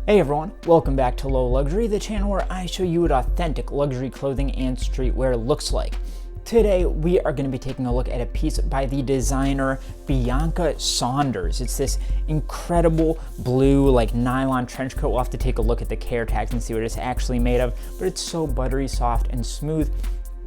Hey everyone, welcome back to Low Luxury, the channel where I show you what authentic luxury clothing and streetwear looks like. Today we are going to be taking a look at a piece by the designer Bianca Saunders. It's this incredible blue like nylon trench coat. We'll have to take a look at the care tags and see what it's actually made of, but it's so buttery soft and smooth.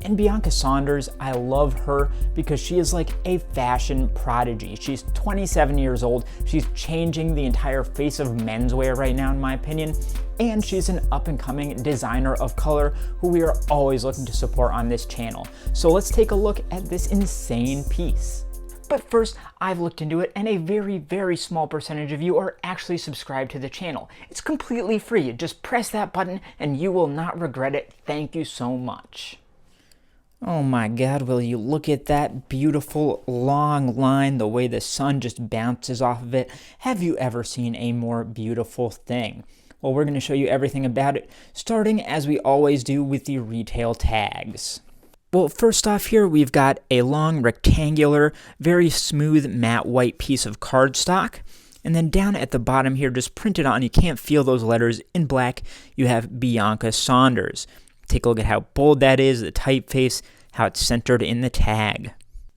And Bianca Saunders, I love her because she is like a fashion prodigy. She's 27 years old. She's changing the entire face of menswear right now, in my opinion. And she's an up-and-coming designer of color who we are always looking to support on this channel. So let's take a look at this insane piece. But first, I've looked into it, and a very, very small percentage of you are actually subscribed to the channel. It's completely free. Just press that button and you will not regret it. Thank you so much. Oh my God, will you look at that beautiful long line, the way the sun just bounces off of it. Have you ever seen a more beautiful thing? Well, we're going to show you everything about it, starting as we always do with the retail tags. Well, first off here, we've got a long rectangular, very smooth matte white piece of cardstock. And then down at the bottom here, just printed on, you can't feel those letters in black, you have Bianca Saunders. Take a look at how bold that is, the typeface, how it's centered in the tag.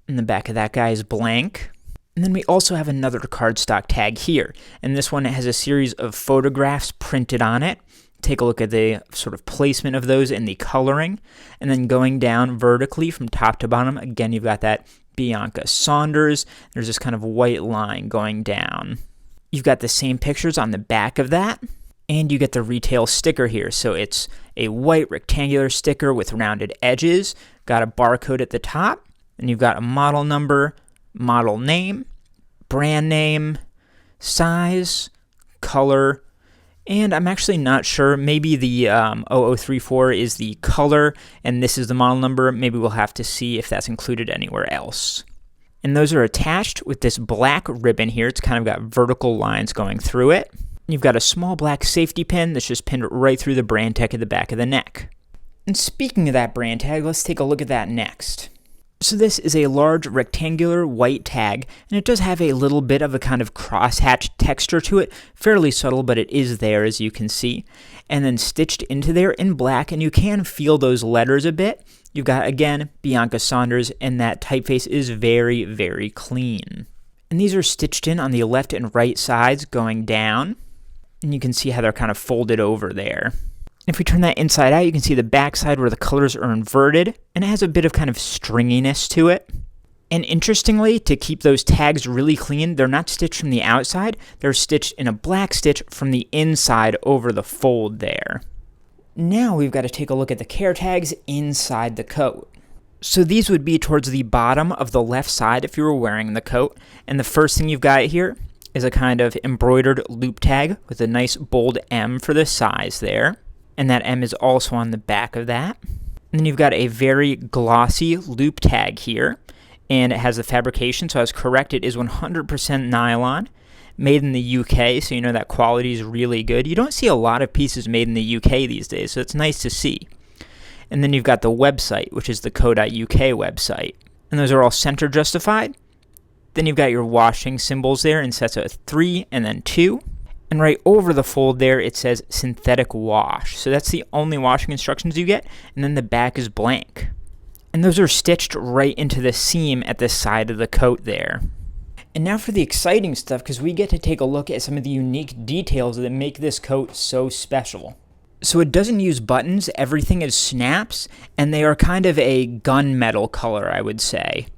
And the back of that guy is blank. And then we also have another cardstock tag here. And this one has a series of photographs printed on it. Take a look at the sort of placement of those and the coloring. And then going down vertically from top to bottom, again, you've got that Bianca Saunders. There's this kind of white line going down. You've got the same pictures on the back of that. And you get the retail sticker here. So it's a white rectangular sticker with rounded edges, got a barcode at the top, and you've got a model number, model name, brand name, size, color, and I'm actually not sure. Maybe the 0034 is the color, and this is the model number. Maybe we'll have to see if that's included anywhere else. And those are attached with this black ribbon here. It's kind of got vertical lines going through it. You've got a small black safety pin that's just pinned right through the brand tag at the back of the neck. And speaking of that brand tag, let's take a look at that next. So this is a large rectangular white tag, and it does have a little bit of a kind of crosshatch texture to it, fairly subtle, but it is there as you can see. And then stitched into there in black, and you can feel those letters a bit. You've got, again, Bianca Saunders, and that typeface is very, very clean. And these are stitched in on the left and right sides going down. And you can see how they're kind of folded over there. If we turn that inside out, you can see the back side where the colors are inverted, and it has a bit of kind of stringiness to it. And interestingly, to keep those tags really clean, they're not stitched from the outside, they're stitched in a black stitch from the inside over the fold there. Now we've got to take a look at the care tags inside the coat. So these would be towards the bottom of the left side if you were wearing the coat, and the first thing you've got here is a kind of embroidered loop tag with a nice bold M for the size there. And that M is also on the back of that. And then you've got a very glossy loop tag here. And it has the fabrication, so I was correct, it is 100% nylon. Made in the UK, so you know that quality is really good. You don't see a lot of pieces made in the UK these days, so it's nice to see. And then you've got the website, which is the co.uk website. And those are all center justified. Then you've got your washing symbols there in sets of 3 and then 2. And right over the fold there, it says synthetic wash. So that's the only washing instructions you get. And then the back is blank. And those are stitched right into the seam at the side of the coat there. And now for the exciting stuff, because we get to take a look at some of the unique details that make this coat so special. So it doesn't use buttons. Everything is snaps. And they are kind of a gunmetal color, I would say.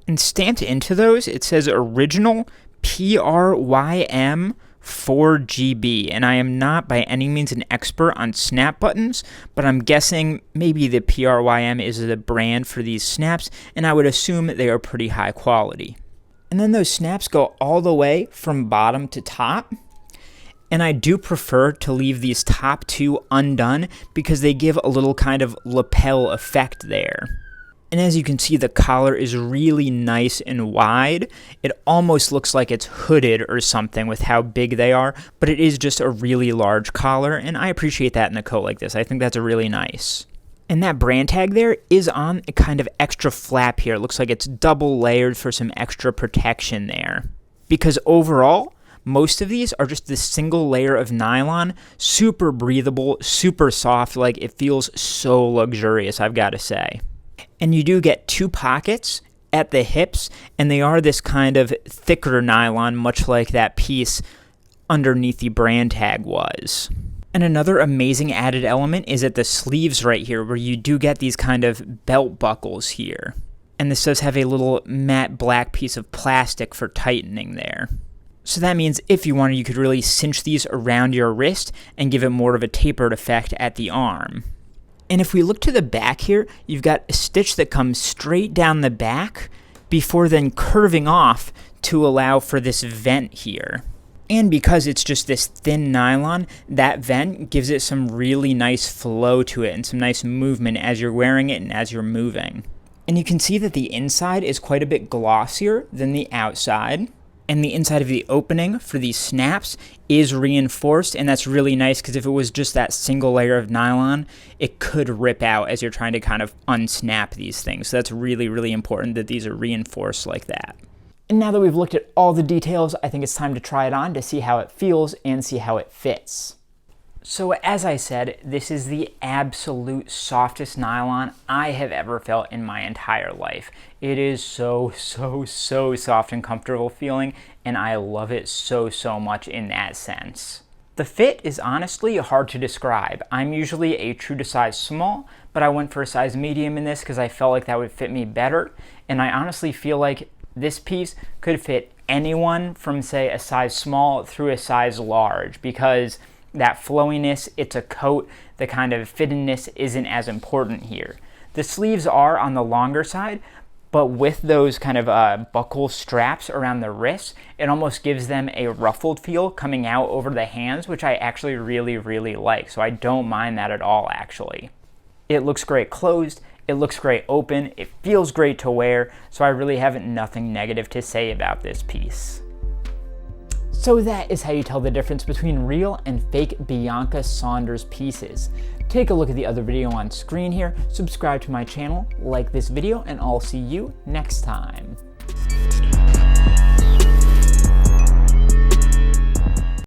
And stamped into those, it says original PRYM 4GB. And I am not by any means an expert on snap buttons, but I'm guessing maybe the PRYM is the brand for these snaps, and I would assume they are pretty high quality. And then those snaps go all the way from bottom to top. And I do prefer to leave these top two undone because they give a little kind of lapel effect there. And as you can see, the collar is really nice and wide. It almost looks like it's hooded or something with how big they are, but it is just a really large collar, and I appreciate that in a coat like this. I think that's really nice. And that brand tag there is on a kind of extra flap here. It looks like it's double layered for some extra protection there. Because overall, Most of these are just this single layer of nylon, super breathable, super soft, like it feels so luxurious, I've got to say. And you do get 2 pockets at the hips, and they are this kind of thicker nylon, much like that piece underneath the brand tag was. And another amazing added element is at the sleeves right here, where you do get these kind of belt buckles here. And this does have a little matte black piece of plastic for tightening there. So that means if you wanted, you could really cinch these around your wrist and give it more of a tapered effect at the arm. And if we look to the back here, you've got a stitch that comes straight down the back before then curving off to allow for this vent here. And because it's just this thin nylon, that vent gives it some really nice flow to it and some nice movement as you're wearing it and as you're moving. And you can see that the inside is quite a bit glossier than the outside. And the inside of the opening for these snaps is reinforced, and that's really nice because if it was just that single layer of nylon, it could rip out as you're trying to kind of unsnap these things. So that's really, really important that these are reinforced like that. And now that we've looked at all the details, I think it's time to try it on to see how it feels and see how it fits. So as I said, this is the absolute softest nylon I have ever felt in my entire life. It is so soft and comfortable feeling, and I love it so much in that sense. The fit is honestly hard to describe. I'm usually a true to size small, but I went for a size medium in this because I felt like that would fit me better, and I honestly feel like this piece could fit anyone from, say, a size small through a size large, because that flowiness, it's a coat, the kind of fittedness isn't as important here. The sleeves are on the longer side, but with those kind of buckle straps around the wrists, it almost gives them a ruffled feel coming out over the hands, which I actually really like. So I don't mind that at all, actually. It looks great closed. It looks great open, it feels great to wear, so I really have nothing negative to say about this piece. So that is how you tell the difference between real and fake Bianca Saunders pieces. Take a look at the other video on screen here, subscribe to my channel, like this video, and I'll see you next time.